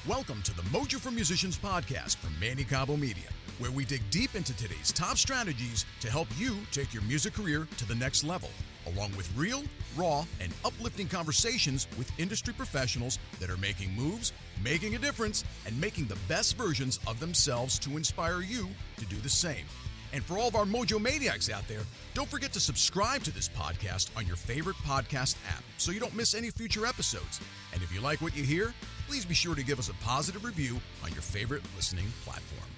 Welcome to the Mojo for Musicians podcast from Manny Cabo Media, where we dig deep into today's top strategies to help you take your music career to the next level, along with real, raw, and uplifting conversations with industry professionals that are making moves, making a difference, and making the best versions of themselves to inspire you to do the same. And for all of our Mojo Maniacs out there, don't forget to subscribe to this podcast on your favorite podcast app so you don't miss any future episodes. And if you like what you hear, please be sure to give us a positive review on your favorite listening platform.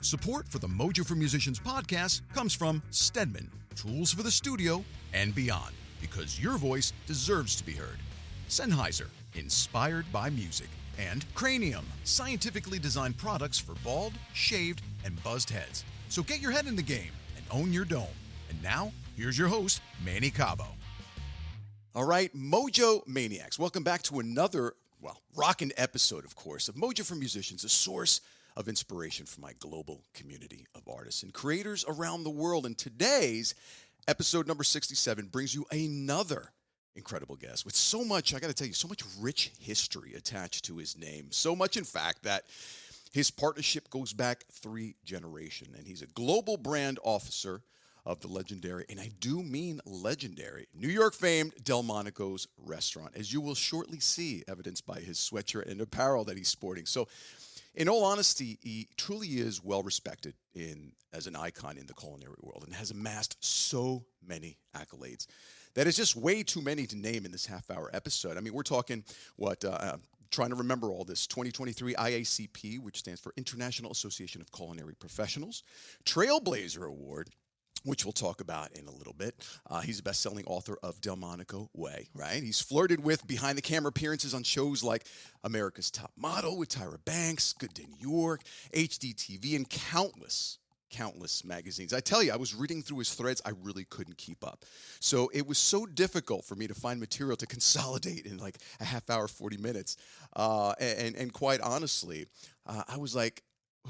Support for the Mojo for Musicians podcast comes from Stedman, tools for the studio and beyond, because your voice deserves to be heard. Sennheiser, inspired by music. And Cranium, scientifically designed products for bald, shaved, and buzzed heads. So get your head in the game and own your dome. And now, here's your host, Manny Cabo. All right, Mojo Maniacs, welcome back to another, rockin' episode, of course, of Mojo for Musicians, a source of inspiration for my global community of artists and creators around the world. And today's episode number 67 brings you another incredible guest with so much, I got to tell you, so much rich history attached to his name. So much, in fact, that his partnership goes back 3 generations. And he's a global brand officer of the legendary, and I do mean legendary, New York famed Delmonico's restaurant, as you will shortly see, evidenced by his sweatshirt and apparel that he's sporting. So in all honesty, he truly is well respected as an icon in the culinary world and has amassed so many accolades. That is just way too many to name in this half-hour episode. I mean, we're talking, trying to remember all this, 2023 IACP, which stands for International Association of Culinary Professionals, Trailblazer Award, which we'll talk about in a little bit. He's a best-selling author of Delmonico Way, right? He's flirted with behind-the-camera appearances on shows like America's Top Model with Tyra Banks, Good Day New York, HDTV, and countless magazines. I tell you, I was reading through his threads. I really couldn't keep up. So it was so difficult for me to find material to consolidate in like a half hour, 40 minutes. And quite honestly, I was like,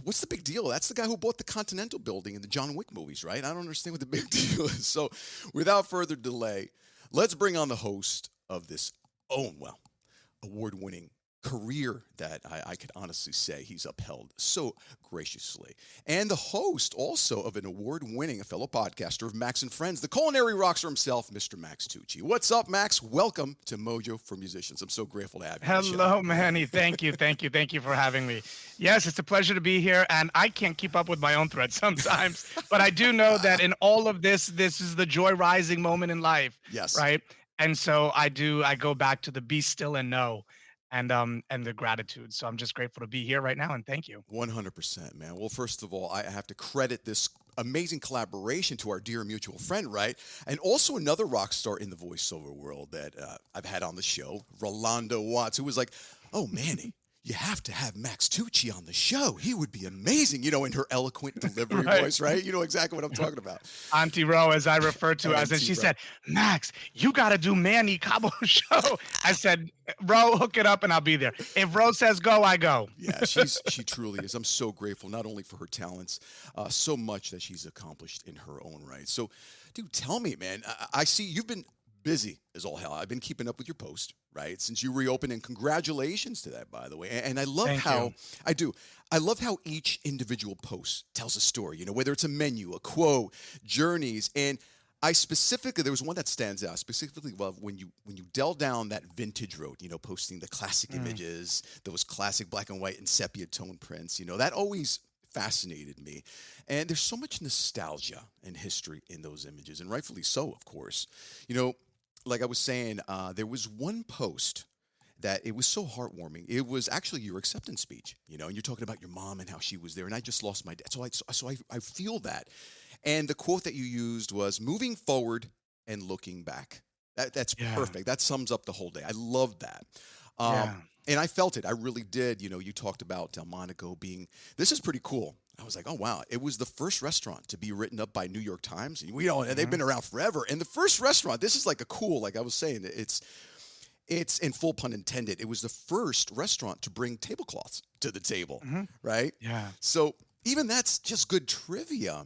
what's the big deal? That's the guy who bought the Continental building in the John Wick movies, right? I don't understand what the big deal is. So without further delay, let's bring on the host of this award-winning career that I could honestly say he's upheld so graciously. And the host also of an award-winning fellow podcaster of Max and Friends, the culinary rockstar himself, Mr. Max Tucci. What's up, Max? Welcome to Mojo for Musicians. I'm so grateful to have you. Hello, Manny. Thank you for having me. Yes, it's a pleasure to be here, and I can't keep up with my own threads sometimes, but I do know that in all of this is the joy rising moment in life. Yes. Right? And so I go back to the be still and know. And the gratitude. So I'm just grateful to be here right now, and thank you. 100%, man. Well, first of all, I have to credit this amazing collaboration to our dear mutual friend, right? And also another rock star in the voiceover world that I've had on the show, Rolando Watts, who was like, oh, Manny, you have to have Max Tucci on the show. He would be amazing, in her eloquent delivery voice, right? You know exactly what I'm talking about. Auntie Ro, as I refer to her, and she said, Max, you got to do Manny Cabo show. I said, Ro, hook it up and I'll be there. If Ro says go, I go. Yeah, she truly is. I'm so grateful, not only for her talents, so much that she's accomplished in her own right. So, dude, tell me, man, I see you've been busy as all hell. I've been keeping up with your post, right, since you reopened, and congratulations to that, by the way. And I love I love how each individual post tells a story, whether it's a menu, a quote, journeys. And there was one that stands out specifically. Well, when you delve down that vintage road, posting the classic images, those classic black and white and sepia tone prints, that always fascinated me. And there's so much nostalgia and history in those images, and rightfully so, of course. Like I was saying, there was one post that it was so heartwarming. It was actually your acceptance speech, and you're talking about your mom and how she was there, and I just lost my dad. So I feel that. And the quote that you used was, moving forward and looking back. That's perfect. That sums up the whole day. I love that. And I felt it. I really did. You talked about Delmonico this is pretty cool. I was like, oh, wow. It was the first restaurant to be written up by New York Times. And they've been around forever. And the first restaurant, this is like like I was saying, it's in full pun intended. It was the first restaurant to bring tablecloths to the table, right? Yeah. So even that's just good trivia.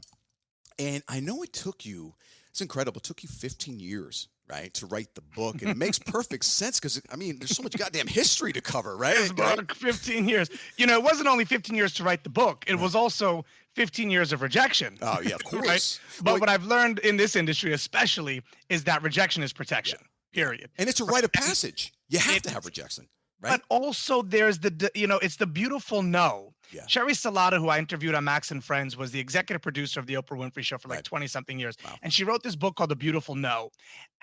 And I know it's incredible. It took you 15 years right, to write the book, and it makes perfect sense because I mean, there's so much goddamn history to cover, right? His book, 15 years. It wasn't only 15 years to write the book. It was also 15 years of rejection. Oh yeah, of Right? course. But Well, what I've learned in this industry especially is that rejection is protection. Period. and it's a rite of passage. You have It to have rejection, right? But also there's it's the beautiful no. Yeah. Sherry Salata, who I interviewed on Max and Friends, was the executive producer of the Oprah Winfrey Show for like Right. 20 something years. Wow. And she wrote this book called The Beautiful No.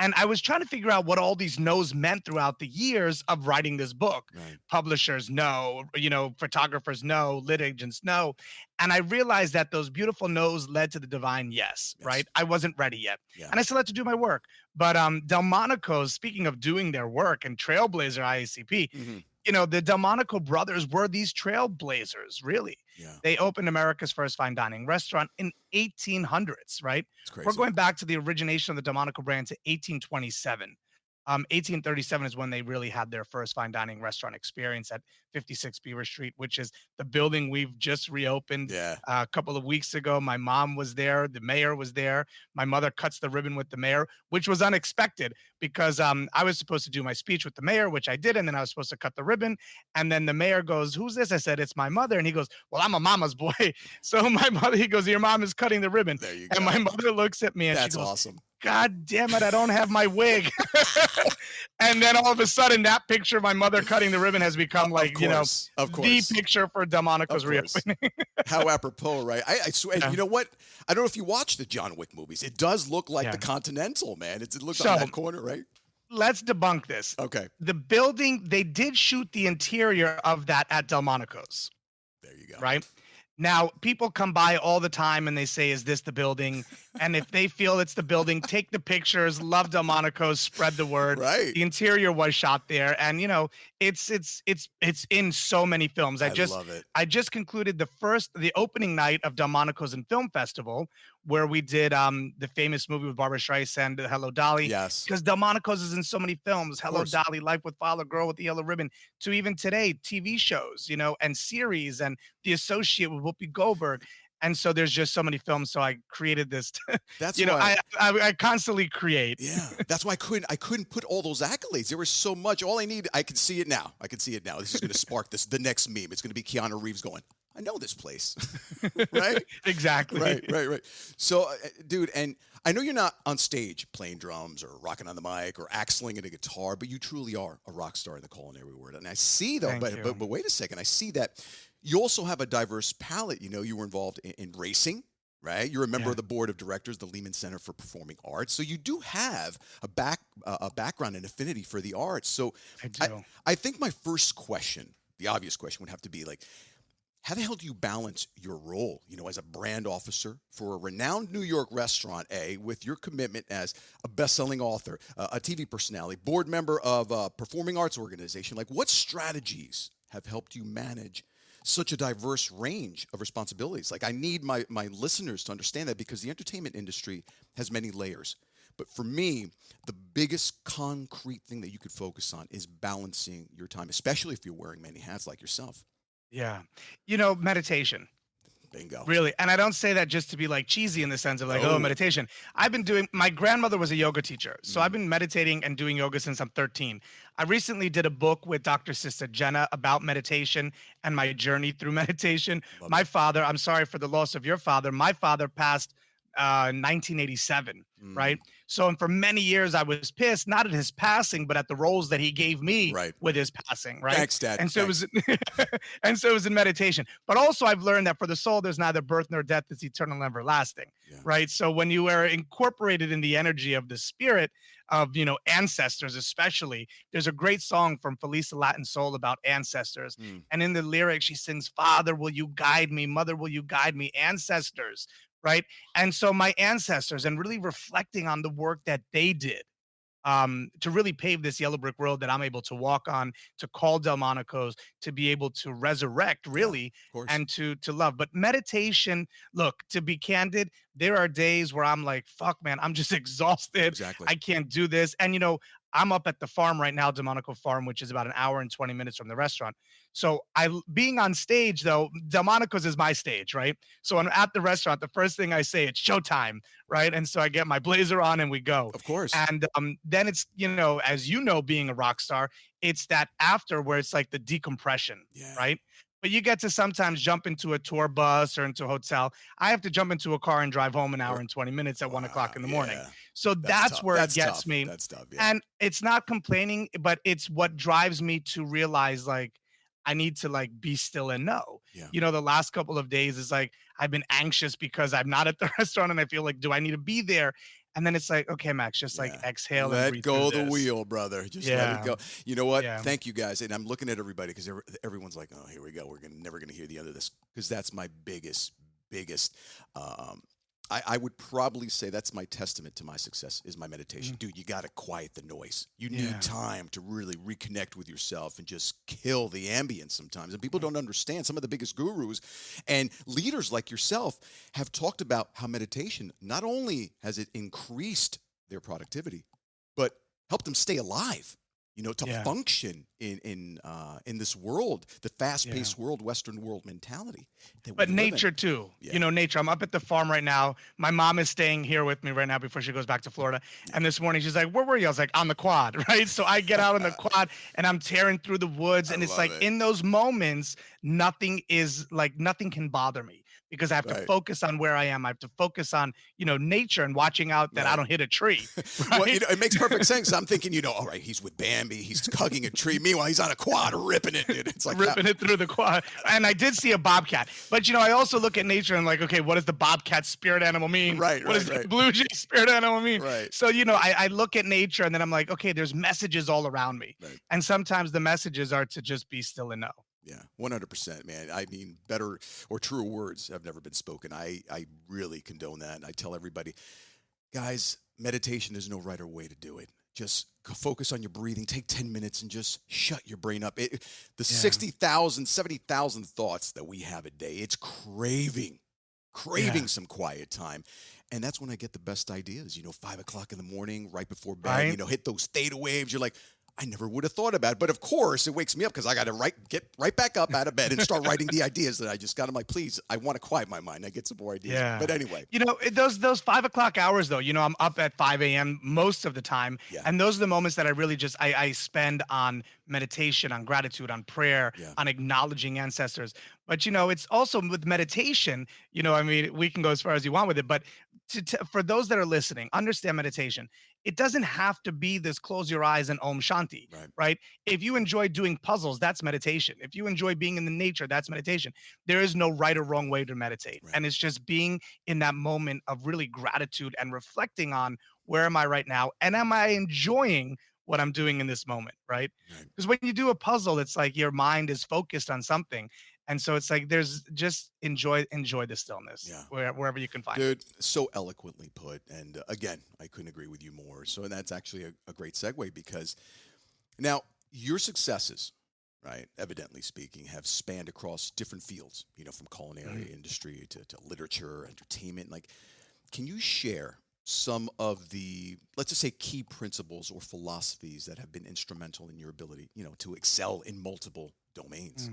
And I was trying to figure out what all these no's meant throughout the years of writing this book. Right. Publishers, no, photographers, no, lit agents, no. And I realized that those beautiful no's led to the divine yes, Yes. right? I wasn't ready yet. Yeah. And I still had to do my work. But Delmonico's, speaking of doing their work and Trailblazer IACP, Mhm. the Delmonico brothers were these trailblazers, really. Yeah. They opened America's first fine dining restaurant in 1800s, right? It's crazy. We're going back to the origination of the Delmonico brand to 1827. 1837 is when they really had their first fine dining restaurant experience at 56 Beaver Street, which is the building we've just reopened Yeah. a couple of weeks ago. My mom was there. The mayor was there. My mother cuts the ribbon with the mayor, which was unexpected because I was supposed to do my speech with the mayor, which I did, and then I was supposed to cut the ribbon. And then the mayor goes, "Who's this?" I said, "It's my mother." And he goes, "Well, I'm a mama's boy." So my mother, he goes, "Your mom is cutting the ribbon." There you And go. my mother looks at me and That's she goes, awesome. "God damn it, I don't have my wig." And then all of a sudden, that picture of my mother cutting the ribbon has become Of course. Of the course. picture for Delmonico's Of course. reopening. How apropos, right? I swear. Yeah. You know what? I don't know if you watch the John Wick movies. It does look like Yeah. the Continental, man. It looks So- on that corner, right? Let's debunk this. Okay. The building, they did shoot the interior of that at Delmonico's, There you go. right? Now, people come by all the time and they say, "Is this the building?" And if they feel it's the building, take the pictures, love Delmonico's, spread the word. Right. The interior was shot there, and it's in so many films. I love it. I just concluded the opening night of Delmonico's and Film Festival, where we did the famous movie with Barbara Streisand, Hello Dolly. Yes. Because Delmonico's is in so many films, Hello course. Dolly, Life with Father, Girl with the Yellow Ribbon, to even today, TV shows, and series, and The Associate with Whoopi Goldberg. And so there's just so many films. So I created this. That's I why. I constantly create. Yeah, that's why I couldn't put all those accolades. There was so much. All I need, I can see it now. This is going to spark the next meme. It's going to be Keanu Reeves going, "I know this place," right? Exactly. Right. So, dude, and I know you're not on stage playing drums or rocking on the mic or axling at a guitar, but you truly are a rock star in the culinary world. And I see though, Thank you. but wait a second, I see that you also have a diverse palette. You were involved in racing. Right, you're a member Yeah. of the board of directors, the Lehman Center for Performing Arts. So you do have a background and affinity for the arts. So I do. I think my first question, the obvious question, would have to be like, how the hell do you balance your role, as a brand officer for a renowned New York restaurant, with your commitment as a best-selling author, a TV personality, board member of a performing arts organization? Like, what strategies have helped you manage such a diverse range of responsibilities? Like, I need my listeners to understand that, because the entertainment industry has many layers. But for me, the biggest concrete thing that you could focus on is balancing your time, especially if you're wearing many hats like yourself. Yeah. Meditation. Bingo. Really. And I don't say that just to be like cheesy in the sense of like, No. oh, meditation. My grandmother was a yoga teacher. So I've been meditating and doing yoga since I'm 13. I recently did a book with Dr. Sister Jenna about meditation and my journey through meditation. Love My it. father, I'm sorry for the loss of your father. My father passed 1987, right? So, and for many years I was pissed, not at his passing, but at the roles that he gave me Right. with his passing, right? Thanks, Dad. And so it was in meditation. But also I've learned that for the soul, there's neither birth nor death, it's eternal and everlasting, Yeah. right? So when you are incorporated in the energy of the spirit of, ancestors, especially, there's a great song from Felisa Latin Soul about ancestors. Mm. And in the lyrics, she sings, "Father, will you guide me? Mother, will you guide me? Ancestors," right? And so my ancestors, and really reflecting on the work that they did to really pave this yellow brick road that I'm able to walk on, to call Delmonico's, to be able to resurrect, really, Of course. and to love. But meditation, look, to be candid, there are days where I'm like, fuck, man, I'm just exhausted. Exactly. I can't do this. And I'm up at the farm right now, Delmonico Farm, which is about an hour and 20 minutes from the restaurant. So being on stage though, Delmonico's is my stage, right? So I'm at the restaurant. The first thing I say, it's showtime, right? And so I get my blazer on and we go. Of course. And then it's, as you know, being a rock star, it's that after where it's like the decompression, Yeah. right? But you get to sometimes jump into a tour bus or into a hotel. I have to jump into a car and drive home an hour and 20 minutes at 1 o'clock in the morning. Yeah. So That's that's tough. where it That's gets tough. me. That's tough. Yeah. And it's not complaining, but it's what drives me to realize like I need to like be still and know. Yeah. The last couple of days is like I've been anxious because I'm not at the restaurant and I feel like, do I need to be there? And then it's like, okay, Max, just like exhale and let breathe go through the this. wheel, brother. Just let it go. You know what? Yeah. Thank you guys. And I'm looking at everybody because everyone's like, oh, here we go. We're never gonna hear the end of this, because that's my biggest. Um, I would probably say that's my testament to my success is my meditation. Dude, you got to quiet the noise. You need time to really reconnect with yourself and just kill the ambience sometimes. And people don't understand. Some of the biggest gurus and leaders like yourself have talked about how meditation not only has it increased their productivity, but helped them stay alive. To function in this world, the fast-paced world, Western world mentality. But nature too. Nature. I'm up at the farm right now. My mom is staying here with me right now before she goes back to Florida. And this morning she's like, "Where were you?" I was like, "On the quad," right? So I get out on the quad and I'm tearing through the woods, and it's like in those moments, nothing can bother me. Because I have to focus on where I am. I have to focus on, nature and watching out that I don't hit a tree. Right? Well, it makes perfect sense. I'm thinking, all right, he's with Bambi, he's hugging a tree. Meanwhile, he's on a quad ripping it. Dude. It's like ripping it through the quad. And I did see a bobcat. But, I also look at nature and like, okay, what does the bobcat spirit animal mean? What does the blue jay spirit animal mean? Right. So, I look at nature and then I'm like, okay, there's messages all around me. Right. And sometimes the messages are to just be still and know. Yeah, 100%, man. I mean, better or truer words have never been spoken. I really condone that. And I tell everybody, guys, meditation is no right or way to do it. Just focus on your breathing. Take 10 minutes and just shut your brain up. The 60,000, 70,000 thoughts that we have a day, it's craving some quiet time. And that's when I get the best ideas, 5 o'clock in the morning, right before bed, hit those theta waves. You're like, I never would have thought about it. But of course, it wakes me up because I got to get right back up out of bed and start writing the ideas that I just got. I'm like, please, I want to quiet my mind. I get some more ideas. Yeah. But anyway. Those 5 o'clock hours, though, I'm up at 5 a.m. most of the time. Yeah. And those are the moments that I really I spend on meditation, on gratitude, on prayer, on acknowledging ancestors. But, it's also with meditation, we can go as far as you want with it. But for those that are listening, understand meditation. It doesn't have to be this close your eyes and Om Shanti, right? If you enjoy doing puzzles, that's meditation. If you enjoy being in the nature, that's meditation. There is no right or wrong way to meditate. And it's just being in that moment of really gratitude and reflecting on where am I right now? And am I enjoying what I'm doing in this moment, right? Because when you do a puzzle, it's like your mind is focused on something. And so it's like there's just enjoy the stillness wherever you can find it. Dude, so eloquently put. And again, I couldn't agree with you more. So that's actually a great segue, because now your successes, right, evidently speaking, have spanned across different fields, from culinary industry to literature, entertainment. Like, can you share some of the, let's just say, key principles or philosophies that have been instrumental in your ability, to excel in multiple domains?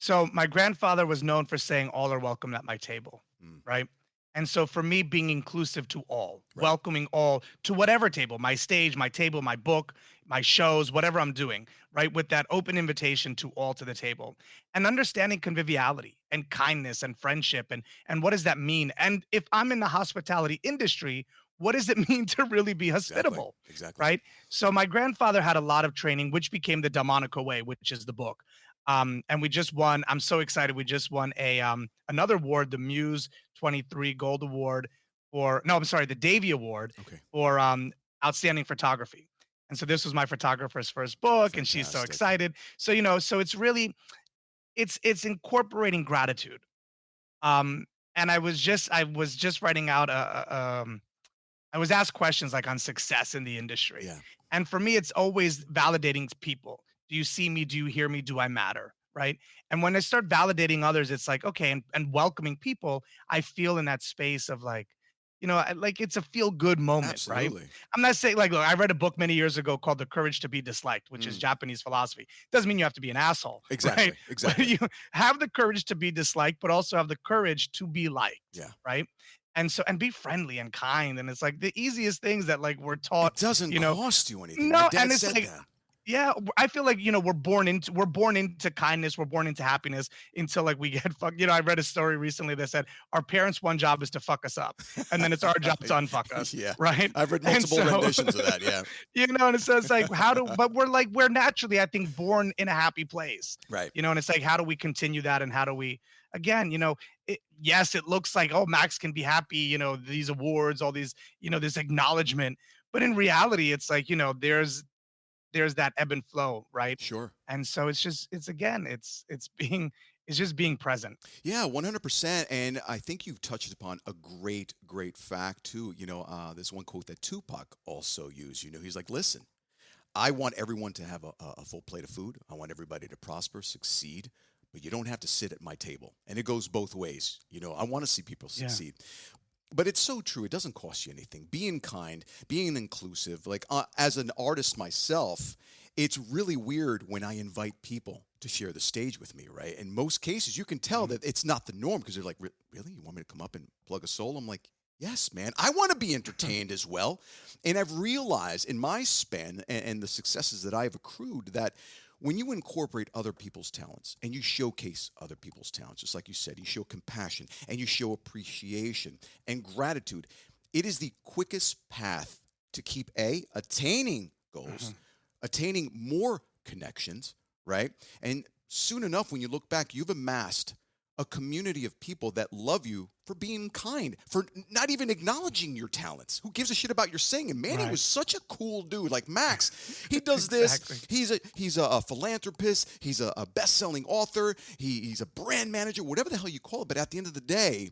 So my grandfather was known for saying all are welcome at my table, right? And so for me, being inclusive to all, welcoming all to whatever table, my stage, my table, my book, my shows, whatever I'm doing, right? With that open invitation to all to the table, and understanding conviviality and kindness and friendship. And what does that mean? And if I'm in the hospitality industry, what does it mean to really be hospitable? Exactly. Right? So my grandfather had a lot of training, which became the Delmonico way, which is the book. And we just won. I'm so excited. We just won another award, the Muse 23 Gold Award the Davy Award for outstanding photography. And so this was my photographer's first book, and she's so excited. So so it's really it's incorporating gratitude. And I was just writing out I was asked questions like on success in the industry. Yeah. And for me, it's always validating people. Do you see me? Do you hear me? Do I matter? Right. And when I start validating others, it's like, okay, and welcoming people, I feel in that space of like, like it's a feel good moment, right? Absolutely. I'm not saying like, look, I read a book many years ago called The Courage to be Disliked, which is Mm. Japanese philosophy. Doesn't mean you have to be an asshole, right? Exactly. But Exactly. you have the courage to be disliked, but also have the courage to be liked, Yeah. right? And be friendly and kind. And it's like the easiest things that like we're taught, It doesn't you know, cost you anything. My no, and dad it's said like that. yeah, I feel like, we're born into kindness, we're born into happiness until like we get fucked. I read a story recently that said our parents' one job is to fuck us up, and then it's our job to unfuck us, Yeah. right? I've read And multiple so, renditions of that. Yeah. and so it's like but we're naturally, I think, born in a happy place, Right. and it's like how do we continue that, and how do we again, yes, it looks like, oh, Max can be happy, these awards, all these, this acknowledgement, but in reality, it's like, there's that ebb and flow, right? Sure. And so it's again, it's just being present. Yeah, 100%. And I think you've touched upon a great, great fact, too. There's one quote that Tupac also used. He's like, listen, I want everyone to have a full plate of food. I want everybody to prosper, succeed, but you don't have to sit at my table. And it goes both ways. I want to see people Yeah. succeed. But it's so true. It doesn't cost you anything. Being kind, being inclusive. Like as an artist myself, it's really weird when I invite people to share the stage with me, right? In most cases, you can tell that it's not the norm because they're like, really? You want me to come up and plug a soul? I'm like, yes, man. I want to be entertained as well. And I've realized in my span and the successes that I've accrued that when you incorporate other people's talents and you showcase other people's talents, just like you said, you show compassion and you show appreciation and gratitude, it is the quickest path to keep attaining goals, Mhm. attaining more connections, right? And soon enough, when you look back, you've amassed a community of people that love you for being kind, for not even acknowledging your talents. Who gives a shit about your singing? Manny Right. was such a cool dude. Like Max, he does this. Exactly. He's a philanthropist. He's a best-selling author. He's a brand manager, whatever the hell you call it. But at the end of the day,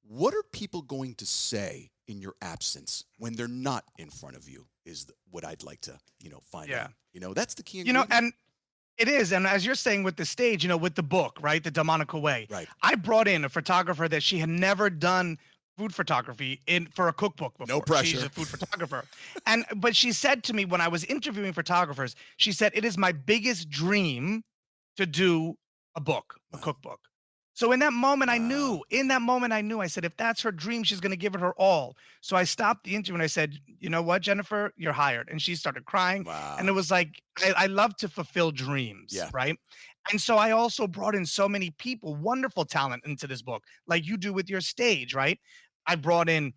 what are people going to say in your absence when they're not in front of you? Is what I'd like to find Yeah. out. That's the key ingredient. And it is. And as you're saying with the stage, with the book, right? The Delmonico Way. Right. I brought in a photographer that she had never done food photography for a cookbook before. No pressure. She's a food photographer. But she said to me when I was interviewing photographers, she said, it is my biggest dream to do a book, a Wow. cookbook. So in that moment, Wow. I said, if that's her dream, she's going to give it her all. So I stopped the interview and I said, you know what, Jennifer, you're hired. And she started crying. Wow. And it was like, I love to fulfill dreams. Yeah. Right. And so I also brought in so many people, wonderful talent into this book, like you do with your stage. Right. I brought in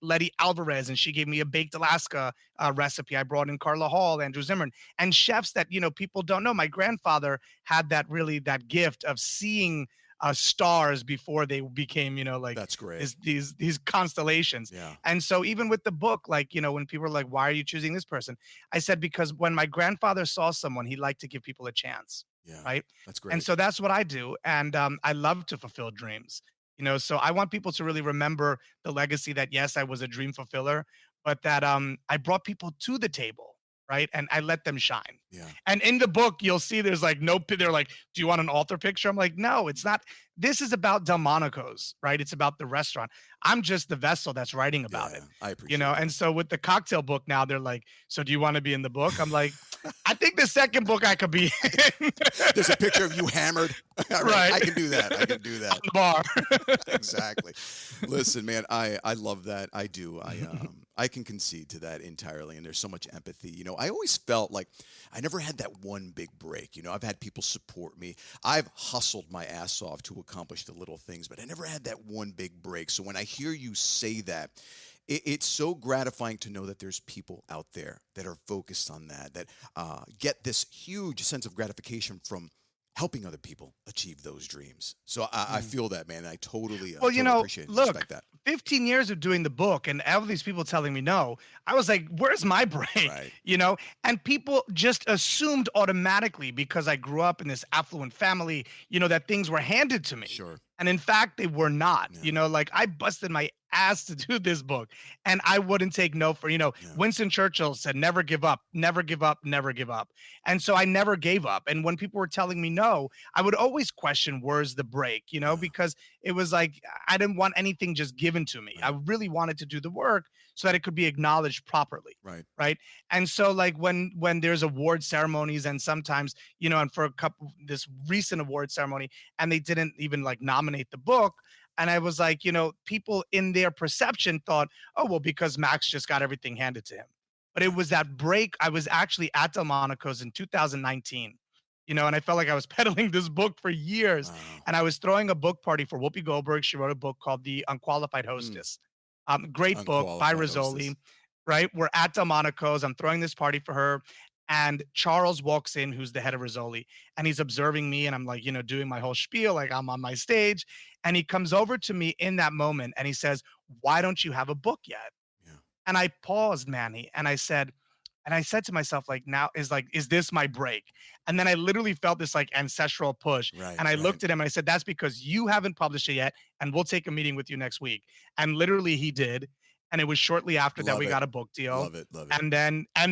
Letty Alvarez, and she gave me a baked Alaska recipe. I brought in Carla Hall, Andrew Zimmern, and chefs that people don't know. My grandfather had that gift of seeing stars before they became like That's great. these constellations. Yeah. And so even with the book, like when people are like, why are you choosing this person? I said, because when my grandfather saw someone, he liked to give people a chance. Yeah. Right. That's great. And so that's what I do. And I love to fulfill dreams. So I want people to really remember the legacy that, yes, I was a dream fulfiller, but that I brought people to the table, right? And I let them shine. Yeah. And in the book, you'll see there's like they're like, do you want an author picture? I'm like, no, it's not. This is about Delmonico's, right? It's about the restaurant. I'm just the vessel that's writing about it. I appreciate it. And so with the cocktail book now, they're like, so do you want to be in the book? I'm like, I think the second book I could be in. There's a picture of you hammered. Right. I can do that. I can do that. On the bar. Exactly. Listen, man, I love that. I do. I can concede to that entirely, and there's so much empathy. I always felt like I never had that one big break. I've had people support me. I've hustled my ass off to accomplish the little things, but I never had that one big break. So when I hear you say that, it's so gratifying to know that there's people out there that are focused on that get this huge sense of gratification from helping other people achieve those dreams. So I feel that, man. I totally, appreciate and look, respect that. 15 years of doing the book and all these people telling me no, I was like, where's my break? Right. And people just assumed automatically because I grew up in this affluent family, that things were handed to me. Sure. And in fact, they were not. Yeah. Like I busted my ass to do this book. And I wouldn't take no for, Yeah. Winston Churchill said, never give up, never give up, never give up. And so I never gave up. And when people were telling me no, I would always question where's the break, Yeah. because it was like I didn't want anything just given to me. I Right. really wanted to do the work so that it could be acknowledged properly. Right. Right. And so like when there's award ceremonies and sometimes, and for a couple this recent award ceremony, and they didn't even like nominate the book. And I was like, people in their perception thought, oh, well, because Max just got everything handed to him. But it Yeah. was that break. I was actually at Delmonico's in 2019, and I felt like I was peddling this book for years. Wow. And I was throwing a book party for Whoopi Goldberg. She wrote a book called The Unqualified Mm. Hostess. Great book by Unqualified Rizzoli, hostess. right? We're at Delmonico's. I'm throwing this party for her. And Charles walks in, who's the head of Rizzoli, and he's observing me. And I'm like, doing my whole spiel, like I'm on my stage. And he comes over to me in that moment and he says, why don't you have a book yet? Yeah. And I paused, Manny, and I said to myself, like, now is this my break? And then I literally felt this like ancestral push. Right. And I Right. looked at him and I said, that's because you haven't published it yet. And we'll take a meeting with you next week. And literally he did. And it was shortly after that Love we it. got a book deal. Love it. Love it. And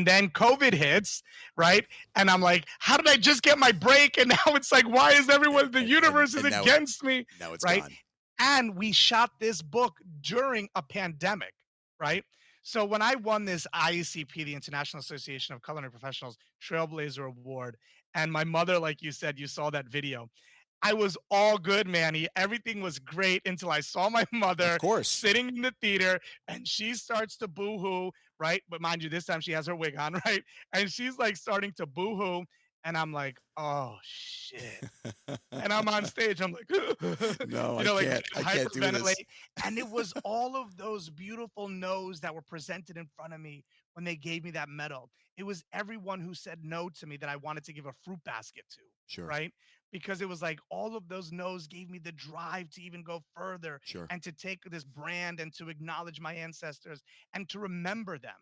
then COVID hits, right? And I'm like, how did I just get my break? And now it's like, why is everyone, the universe is And against me, now it's right? gone. And we shot this book during a pandemic, right? So when I won this IACP, the International Association of Culinary Professionals Trailblazer Award, and my mother, like you said, you saw that video. I was all good, Manny. Everything was great until I saw my Of mother course. sitting in the theater and she starts to boo-hoo, right? But mind you, this time she has her wig on, right? And she's like starting to boo-hoo. And I'm like, oh shit. And I'm on stage. I'm like, No, like I can't do this. hyperventilate. And it was all of those beautiful no's that were presented in front of me when they gave me that medal. It was everyone who said no to me that I wanted to give a fruit basket to, Sure. right? Because it was like all of those no's gave me the drive to even go further Sure. and to take this brand and to acknowledge my ancestors and to remember them,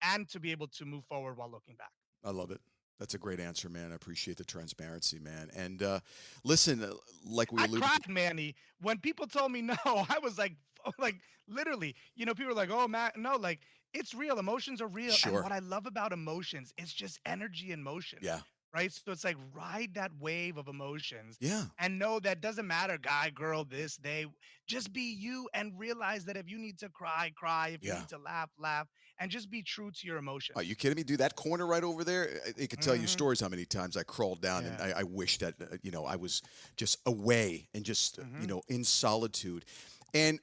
and to be able to move forward while looking back. I love it. That's a great answer, man. I appreciate the transparency, man. And listen, like we I alluded to. cried, Manny. When people told me no, I was like, like literally, people are like, oh, Matt, no, like it's real. Emotions are real. And Sure. what I love about emotions is just energy in motion, Yeah. right? So it's like ride that wave of emotions Yeah. and know that doesn't matter, guy, girl, this, they, just be you and realize that if you need to cry, cry. If you Yeah. need to laugh, laugh, and just be true to your Are you emotions. kidding me? Dude, that corner right over there, it could tell you Hmm. stories how many times I crawled down and Yeah. I wish that, I was just away and just, Hmm. in solitude. And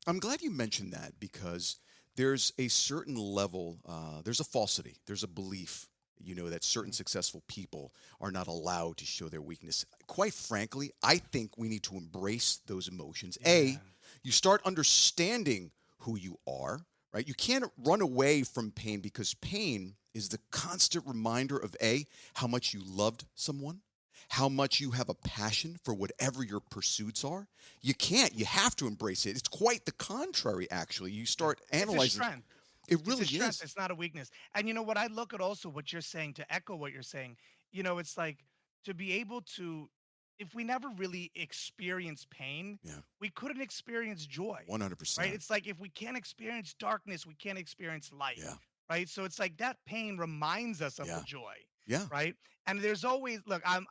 I'm glad you mentioned that because there's a certain level, there's a falsity, there's a belief, that certain successful people are not allowed to show their weakness. Quite frankly, I think we need to embrace those emotions. Yeah. You start understanding who you are, right? You can't run away from pain because pain is the constant reminder of how much you loved someone, how much you have a passion for whatever your pursuits are. You can't, you have to embrace it. It's quite the contrary, actually. You start It's a analyzing. strength. It It's really a strength. is. It's not a weakness. And you know what I look at also what you're saying to echo what you're saying, it's like to be able to, if we never really experience pain, Yeah, we couldn't experience joy, right? 100%. It's like if we can't experience darkness, we can't experience light, Yeah, right? So it's like that pain reminds us of the yeah, joy, yeah. right? And there's always look, I'm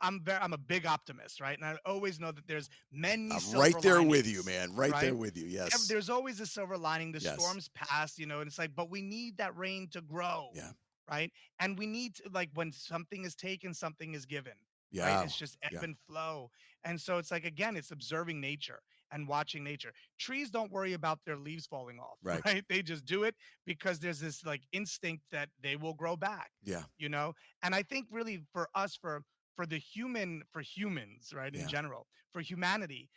a big optimist, right? And I always know that there's many I'm right silver there with you, linings, man. Right right? there with you. Yes. There's always a silver lining. The Yes. storms pass, and it's like, but we need that rain to grow, Yeah. right? And we need to, like, when something is taken, something is given, right? Yeah. It's just ebb Yeah. and flow. And so it's like, again, it's observing nature and watching nature. Trees don't worry about their leaves falling off, Right. right? They just do it because there's this like instinct that they will grow back, Yeah. you know? And I think really for us, for the human, for humans, right, in Yeah. general, for humanity,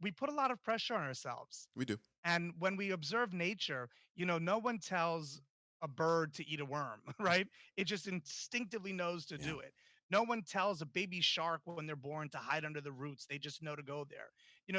we put a lot of pressure on ourselves. We do. And when we observe nature, no one tells a bird to eat a worm, right? It just instinctively knows to Yeah. do it. No one tells a baby shark when they're born to hide under the roots. They just know to go there.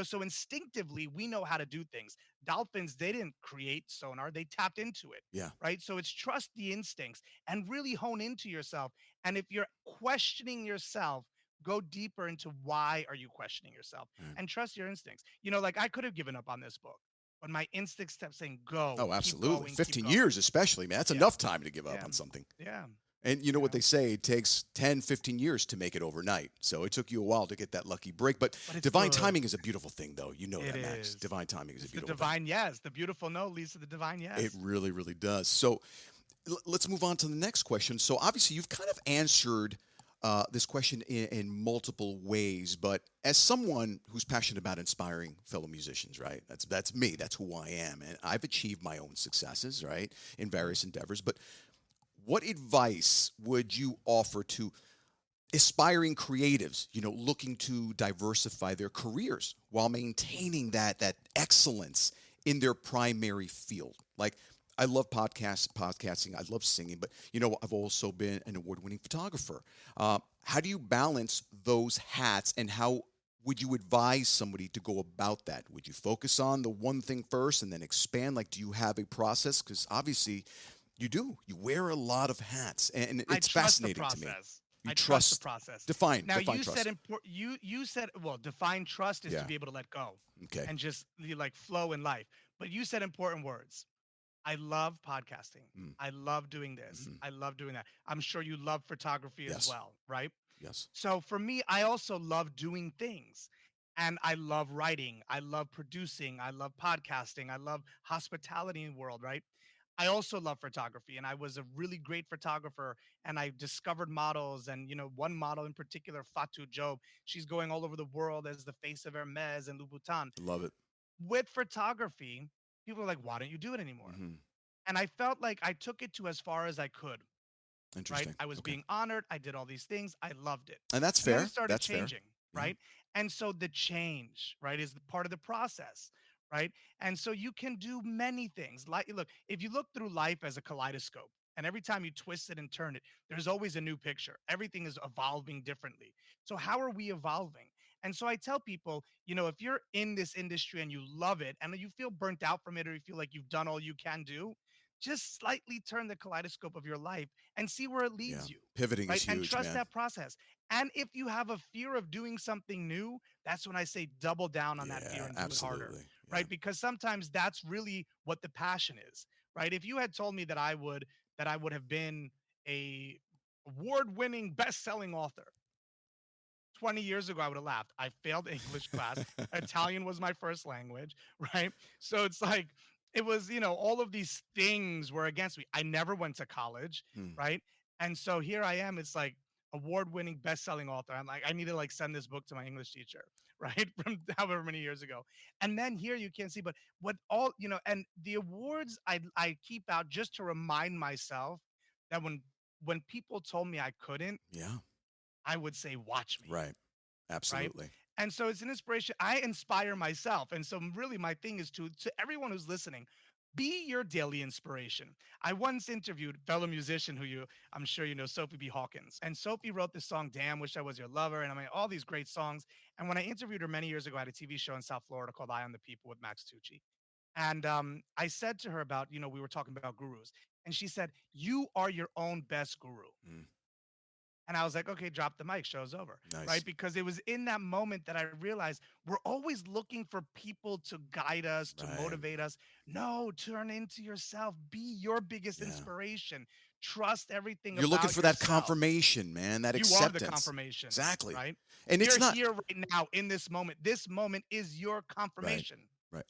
So instinctively, we know how to do things. Dolphins, they didn't create sonar, they tapped into it, Yeah. right? So it's trust the instincts and really hone into yourself. And if you're questioning yourself, go deeper into why are you questioning yourself Right. and trust your instincts. Like I could have given up on this book. but my instincts kept saying, go, Oh, keep absolutely. going, keep 15 going. years, especially, man. That's Yeah. enough time to give up Yeah. on something. Yeah. And you know You what know, they say, it takes 10, 15 years to make it overnight. So it took you a while to get that lucky break. But but it's divine good. timing is a beautiful thing, though. You know It that, Max. is. Divine timing is a It's the beautiful thing. divine yes. The beautiful no leads to the divine It yes. really, really does. So let's move on to the next question. So obviously, you've kind of answered this question in multiple ways, but as someone who's passionate about inspiring fellow musicians, right? That's me. That's who I am, and I've achieved my own successes, right, in various endeavors. But what advice would you offer to aspiring creatives, looking to diversify their careers while maintaining that excellence in their primary field? Like, I love podcasting. I love singing, but I've also been an award-winning photographer. How do you balance those hats, and how would you advise somebody to go about that? Would you focus on the one thing first and then expand? Like, do you have a process? Because obviously, you do. You wear a lot of hats, and I it's trust the fascinating to me. process. You I trust the trust. process. Define Now define you said trust. you said, well, define trust is to Yeah. be able to let go Okay. and just like flow in life. But you said important words. I love podcasting. Mm. I love doing this. Hmm. I love doing that. I'm sure you love photography as Yes. well, right? Yes. So for me, I also love doing things. And I love writing. I love producing. I love podcasting. I love hospitality in the world, right? I also love photography, and I was a really great photographer, and I discovered models, and one model in particular, Fatou Job, she's going all over the world as the face of Hermes and Louboutin. I love it. With photography, people are like, why don't you do it anymore? Hmm. And I felt like I took it to as far as I could, right? Interesting. I was Okay. being honored. I did all these things. I loved it. And that's And then it fair. started That's fair. changing, Yeah. right? And so the change, right, is the part of the process, right? And so you can do many things. Like, look, if you look through life as a kaleidoscope, and every time you twist it and turn it, there's always a new picture. Everything is evolving differently. So how are we evolving? And so I tell people, if you're in this industry and you love it and you feel burnt out from it, or you feel like you've done all you can do, just slightly turn the kaleidoscope of your life and see where it Yeah. leads you, Pivoting is right? And huge, trust man. that process. And if you have a fear of doing something new, that's when I say double down on that fear Yeah, and do it harder, absolutely. Yeah. right? Because sometimes that's really what the passion is, right? If you had told me that I would have been a award-winning best-selling author 20 years ago, I would have laughed. I failed English class. Italian was my first language, right? So it's like, it was, all of these things were against me. I never went to college, Hmm. right? And so here I am. It's like award-winning best-selling author. I'm like, I need to like send this book to my English teacher, right? From however many years ago. And then here you can't see, but what all, and the awards I keep out just to remind myself that when people told me I couldn't, Yeah. I would say, watch me, Right. right? Absolutely. And so it's an inspiration. I inspire myself. And so really my thing is to everyone who's listening, be your daily inspiration. I once interviewed fellow musician who I'm sure you know, Sophie B. Hawkins. And Sophie wrote this song, Damn, Wish I Was Your Lover. And I mean, all these great songs. And when I interviewed her many years ago, I had a TV show in South Florida called Eye on the People with Max Tucci. And I said to her about, we were talking about gurus. And she said, you are your own best guru. Mm. And I was like, okay, drop the mic, show's over. Right. Nice. Because it was in that moment that I realized we're always looking for people to guide us, to Right. motivate us. No, turn into yourself, be your biggest Yeah. inspiration, trust everything You're looking about for that yourself. confirmation, man, that You are the acceptance. confirmation, Exactly. right? And it's You're not here right now in this moment. This moment is your right. confirmation. Right.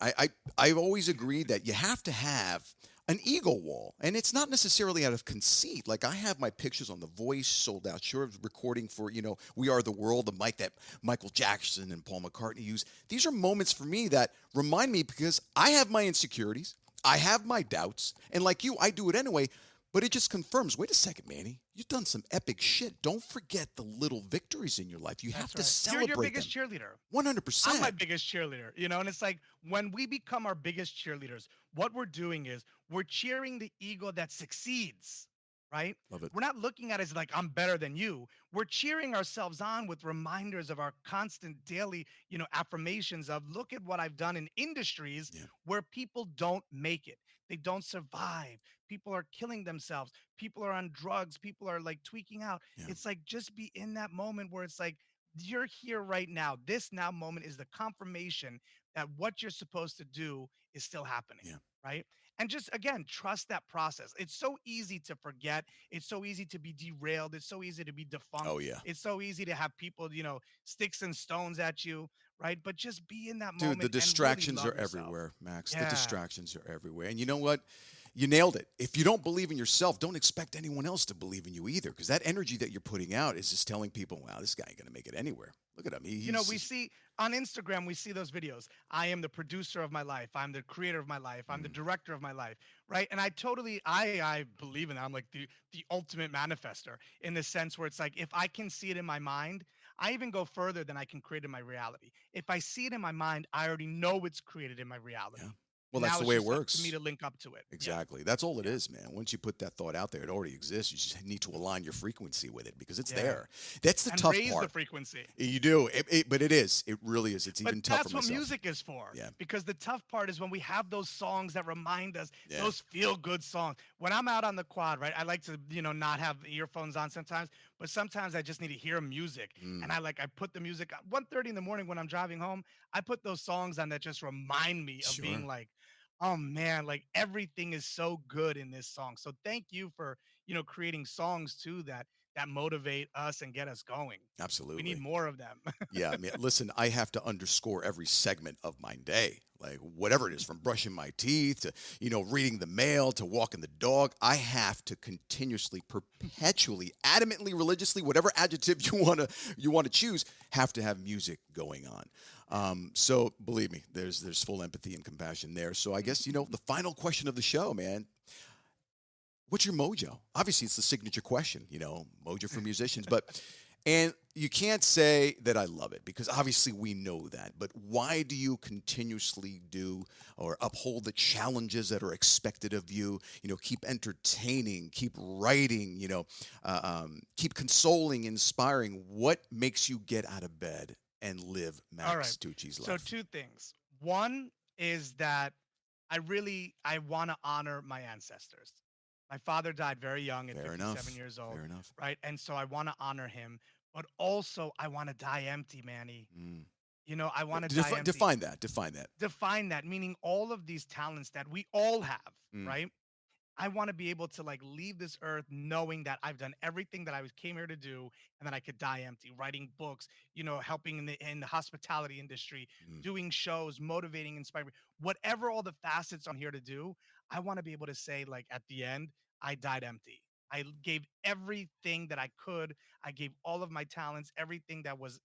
I've always agreed that you have to have an ego wall, and it's not necessarily out of conceit. Like, I have my pictures on The Voice sold out. Sure, recording for We Are the World, the mic that Michael Jackson and Paul McCartney use. These are moments for me that remind me, because I have my insecurities, I have my doubts, and like you, I do it anyway. But it just confirms, wait a second, Manny, you've done some epic shit. Don't forget the little victories in your life. You have That's to right. You're your celebrate biggest them. cheerleader. 100%. I'm my biggest cheerleader, and it's like when we become our biggest cheerleaders, what we're doing is we're cheering the ego that succeeds, right? Love it. We're not looking at it as like, I'm better than you. We're cheering ourselves on with reminders of our constant daily, affirmations of, look at what I've done in industries Yeah. where people don't make it. They don't survive. People are killing themselves. People are on drugs. People are like tweaking out. Yeah. It's like, just be in that moment where it's like, you're here right now. This now moment is the confirmation that what you're supposed to do is still happening. Yeah. Right. And just again, trust that process. It's so easy to forget. It's so easy to be derailed. It's so easy to be defunct. Oh yeah. It's so easy to have people, sticks and stones at you. Right. But just be in that Dude, the moment and really distractions are love yourself. everywhere, Max. The Yeah. distractions are everywhere. And you know what? You nailed it. If you don't believe in yourself, don't expect anyone else to believe in you either, because that energy that you're putting out is just telling people, wow, this guy ain't going to make it anywhere. Look at him. We see on Instagram, we see those videos. I am the producer of my life. I'm the creator of my life. I'm the Mm, director of my life. Right. And I believe in that. I'm like the ultimate manifester in the sense where it's like, if I can see it in my mind, I even go further than I can create in my reality. If I see it in my mind, I already know it's created in my yeah. reality. Well, And that's now the it's way it just up to me works. to link up to it. Yeah. Exactly. That's all it Yeah. is, man. Once you put that thought out there, it already exists. You just need to align your frequency with it because it's Yeah. there. That's the And tough raise the part. frequency. You do. But it is. It really is. It's But even tough for that's what myself. music is for. Yeah. Because the tough part is when we have those songs that remind us, Yeah. those feel good songs. When I'm out on the quad, right, I like to, not have earphones on sometimes, but sometimes I just need to hear music. Mm, And I put the music on 1:30 in the morning when I'm driving home. I put those songs on that just remind me of being sure. like, oh man, like everything is so good in this song. So thank you for, creating songs too that motivate us and get us going. We need Absolutely. more of them. Yeah, I mean, listen, I have to underscore every segment of my day, like whatever it is, from brushing my teeth to, reading the mail to walking the dog. I have to continuously, perpetually, adamantly, religiously, whatever adjective you want to choose, have to have music going on. So believe me, there's full empathy and compassion there. So I guess the final question of the show, man. What's your mojo? Obviously, it's the signature question, mojo for musicians. And you can't say that I love it because obviously we know that. But why do you continuously do or uphold the challenges that are expected of you? Keep entertaining, keep writing, keep consoling, inspiring. What makes you get out of bed and live All right. Max Tucci's So life? two things. One is that I want to honor my ancestors. My father died very young at Fair 57 enough. years old, Fair enough. right? And so I want to honor him, but also I want to die empty, Manny. Mm. I want to die empty. Define that. Define that. Define that, meaning all of these talents that we all have, Mm. right? I want to be able to leave this earth knowing that I've done everything that came here to do and that I could die empty, writing books, helping in the hospitality industry, Mm. doing shows, motivating, inspiring, whatever all the facets I'm here to do. I want to be able to say at the end, I died empty. I gave everything that I could. I gave all of my talents, everything that was,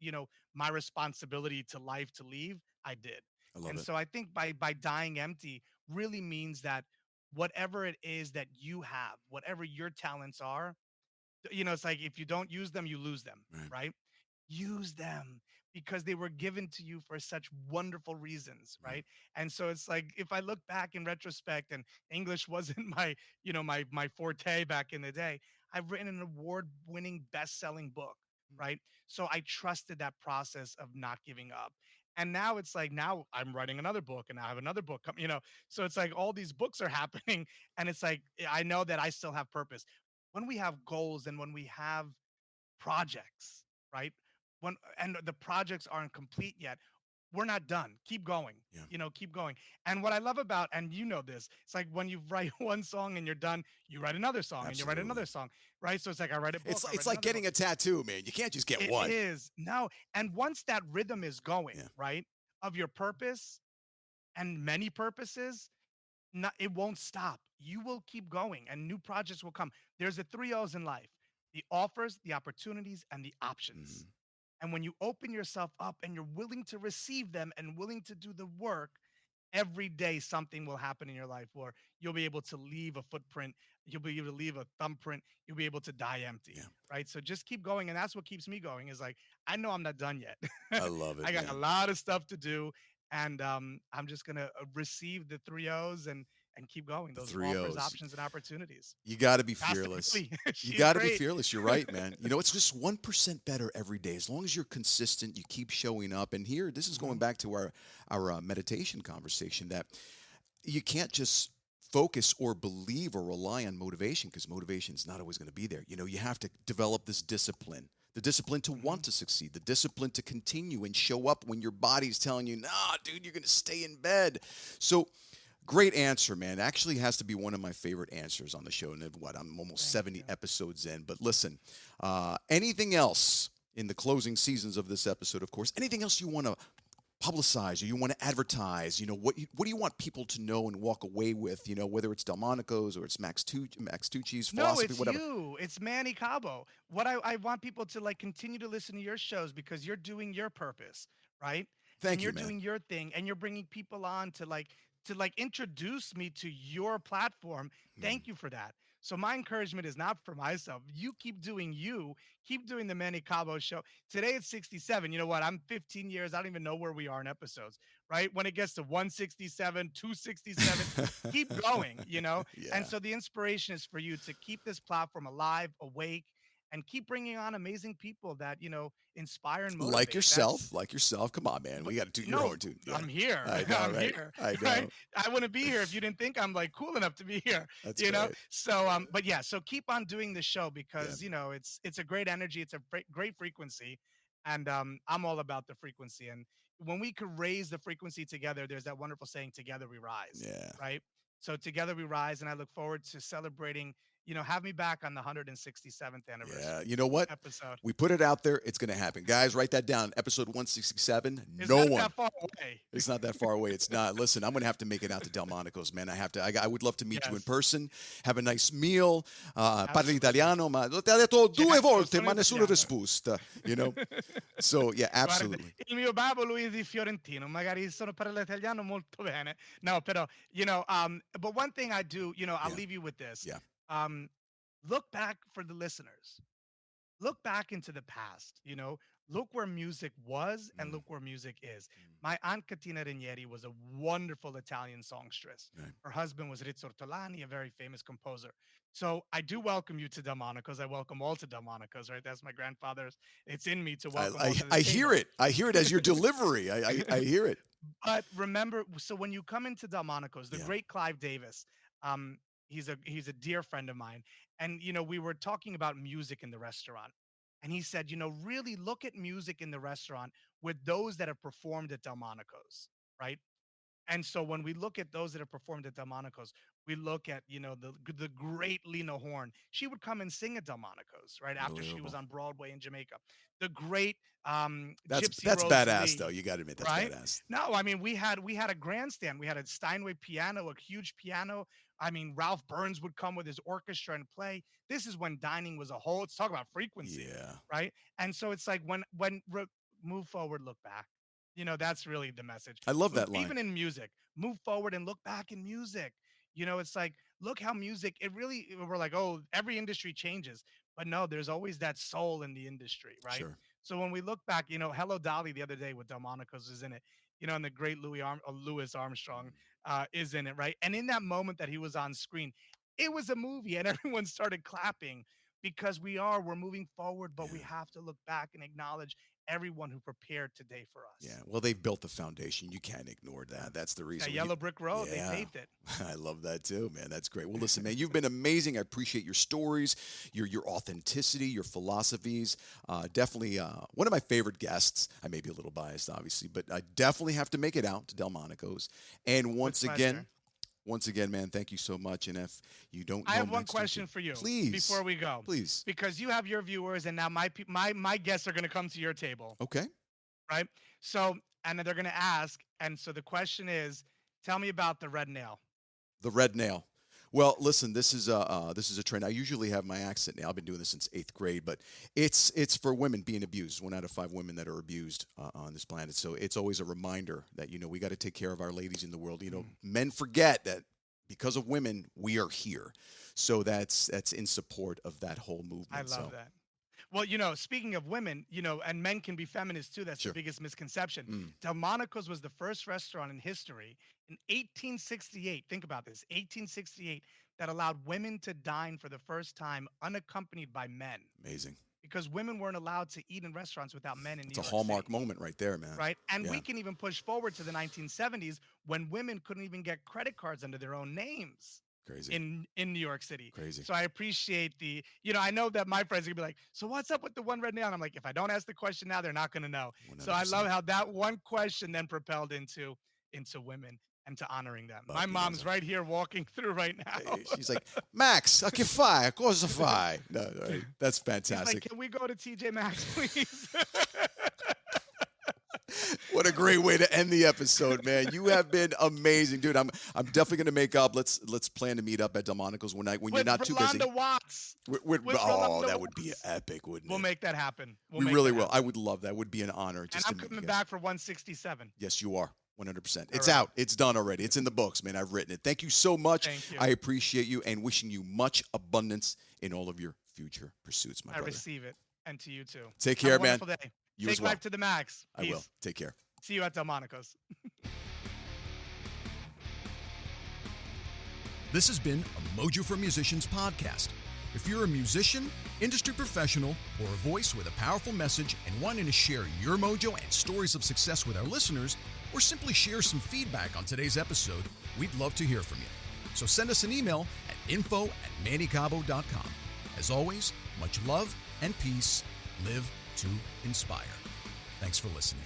my responsibility to life to leave, I did. I love And it. so I think by dying empty really means that whatever it is that you have, whatever your talents are, it's like if you don't use them, you lose them, Right. right? Use them because they were given to you for such wonderful reasons, Right. right? And so it's like if I look back in retrospect and English wasn't my forte back in the day, I've written an award-winning best-selling book, right? So I trusted that process of not giving up. And now it's like now I'm writing another book and I have another book coming, so it's like all these books are happening and it's like I know that I still have purpose. When we have goals and when we have projects, right? And the projects aren't complete yet, we're not done. Keep going. Yeah. Keep going. And what I love about, and this, it's like when you write one song and you're done, you write another song and you write Absolutely. another song, right? So it's like I write a book, I It's write like another book. getting a tattoo, man. You can't just get It one. is no. And once that rhythm is going, Yeah. right, of your purpose and many purposes, it won't stop. You will keep going and new projects will come. There's the three O's in life: the offers, the opportunities, and the options. Mhm. And when you open yourself up and you're willing to receive them and willing to do the work, every day something will happen in your life where you'll be able to leave a footprint, you'll be able to leave a thumbprint, you'll be able to die empty, Yeah. right? So just keep going, and that's what keeps me going. Is like I know I'm not done yet. I love I it, got a man. lot of stuff to do, and I'm just gonna receive the three O's and keep going. The Those three offers, O's. options, and opportunities. You got to be Pass the fearless. Cooley. You She's got to be great. fearless. You're right, man. It's just 1% better every day. As long as you're consistent, you keep showing up. And here, this is going Mhm. back to our meditation conversation that you can't just focus or believe or rely on motivation because motivation is not always going to be there. You have to develop this discipline, The discipline to want to succeed, the discipline to continue and show up when your body's telling you, nah, dude, you're going to stay in bed. So, great answer, man. Actually has to be one of my favorite answers on the show. And what, I'm almost 70 episodes in. But listen, anything else in the closing seasons of this episode, of course, anything else you want to publicize or you want to advertise, what do you want people to know and walk away with, whether it's Delmonico's or it's Max Tucci's philosophy, it's whatever. you. It's Manny Cabo. What I want people to like continue to listen to your shows because you're doing your purpose, right? Thank And you, you're man. doing your thing and you're bringing people on to introduce me to your platform. Thank you for that. So my encouragement is not for myself. You keep doing you. Keep doing the Manny Cabo show. Today it's 67. You know what? I'm 15 years. I don't even know where we are in episodes, right? When it gets to 167, 267, keep going, Yeah. And so the inspiration is for you to keep this platform alive, awake, and keep bringing on amazing people that, inspire and motivate. Like yourself. Come on, man. But We got to toot your no, horn, too. Yeah. I'm here. I know, I'm right? here. I Right? know. I wouldn't be here if you didn't think I'm like cool enough to be here. That's you know. great. So but yeah. So keep on doing the show because it's a great energy. It's a great frequency, and I'm all about the frequency. And when we could raise the frequency together, there's that wonderful saying, "Together we rise." Yeah. Right. So together we rise, and I look forward to celebrating. Have me back on the 167th anniversary. Yeah. You know what? Episode. We put it out there. It's going to happen. Guys, write that down. Episode 167. It's no not one. that far away. It's not that far away. It's not. Listen, I'm going to have to make it out to Delmonico's, man. I would love to meet you in person, have a nice meal. Parli italiano, ma ti ha detto due volte, ma nessuna risposta. So, yeah, absolutely. Guarda, il mio babbo lui è di Fiorentino, magari parla italiano molto bene. No, però, but one thing I do, I'll leave you with this. Yeah. Look back for the listeners. Look back into the past, look where music was and look where music is. My aunt Catina Ranieri was a wonderful Italian songstress. Right. Her husband was Rizzo Ortolani, a very famous composer. So I do welcome you to Delmonico's. I welcome all to Delmonico's, right? That's my grandfather's. It's in me to welcome all to the I table. hear it. I hear it as your delivery. I hear it. But remember, so when you come into Delmonico's, the Yeah. great Clive Davis, he's a dear friend of mine. And, we were talking about music in the restaurant. And he said, really look at music in the restaurant with those that have performed at Delmonico's, right? And so when we look at those that have performed at Delmonico's, we look at, the great Lena Horne. She would come and sing at Delmonico's, right? After she was on Broadway in Jamaica. The great That's Gypsy badass, Rose Lee, though. You got to admit, that's right? badass. No, I mean, we had a grandstand. We had a Steinway piano, a huge piano. I mean, Ralph Burns would come with his orchestra and play. This is when dining was a whole. Let's talk about frequency, Yeah. right? And so it's like move forward, look back. That's really the message. I love that line. Even in music, move forward and look back in music. It's like, look how music, we're like, oh, every industry changes. But no, there's always that soul in the industry, right? Sure. So when we look back, Hello Dolly the other day with Delmonico's is in it, and the great Louis Armstrong is in it, right? And in that moment that he was on screen, it was a movie and everyone started clapping because we're moving forward, but we have to look back and acknowledge everyone who prepared today for us. Yeah. Well, they've built the foundation. You can't ignore that. That's the reason. That yellow brick road, they paved it. I love that too, man. That's great. Well, listen, man, you've been amazing. I appreciate your stories, your authenticity, your philosophies. Definitely one of my favorite guests. I may be a little biased, obviously, but I definitely have to make it out to Delmonico's. And once again, man, thank you so much. And if you don't know, I have one question for you, please, before we go, please, because you have your viewers, and now my guests are going to come to your table. Okay. Right. So, and they're going to ask, and so the question is, tell me about the red nail. The red nail. Well, listen, this is a trend. I usually have my accent now. I've been doing this since 8th grade, but it's for women being abused. 1 out of 5 women that are abused on this planet. So it's always a reminder that we got to take care of our ladies in the world. Men forget that because of women we are here. So that's in support of that whole movement. I love that. Well, speaking of women, and men can be feminists too. That's the biggest misconception. Delmonico's was the first restaurant in history in 1868. Think about this, 1868, that allowed women to dine for the first time unaccompanied by men. Amazing. Because women weren't allowed to eat in restaurants without men in New York It's a hallmark City. moment right there, man. Right? And we can even push forward to the 1970s when women couldn't even get credit cards under their own names. Crazy. in New York City. Crazy. So I appreciate the, I know that my friends are gonna be like, so what's up with the one red nail? And I'm like, if I don't ask the question now, they're not gonna know. 100%. So I love how that one question then propelled into women and to honoring them. My mom's right here walking through right now. She's like, Max, a che fai? Cosa fai? No, that's fantastic. She's like, can we go to TJ Maxx, please? What a great way to end the episode, man. You have been amazing, dude. I'm definitely gonna make up. Let's plan to meet up at Delmonico's one night when you're not too busy. Watts. That would be epic, wouldn't it? We'll make that happen. We really will. I would love that. It would be an honor. And I'm coming back for 167. Yes, you are. 100%. It's out. It's done already. It's in the books, man. I've written it. Thank you so much. Thank you. I appreciate you and wishing you much abundance in all of your future pursuits, my brother. I receive it. And to you too. Take care, man. Wonderful day. You Take as well. life to the max. Peace. I will. Take care. See you at Delmonico's. This has been a Mojo for Musicians podcast. If you're a musician, industry professional, or a voice with a powerful message and wanting to share your mojo and stories of success with our listeners, or simply share some feedback on today's episode, we'd love to hear from you. So send us an email at info@mannycabo.com. As always, much love and peace. Live to inspire. Thanks for listening.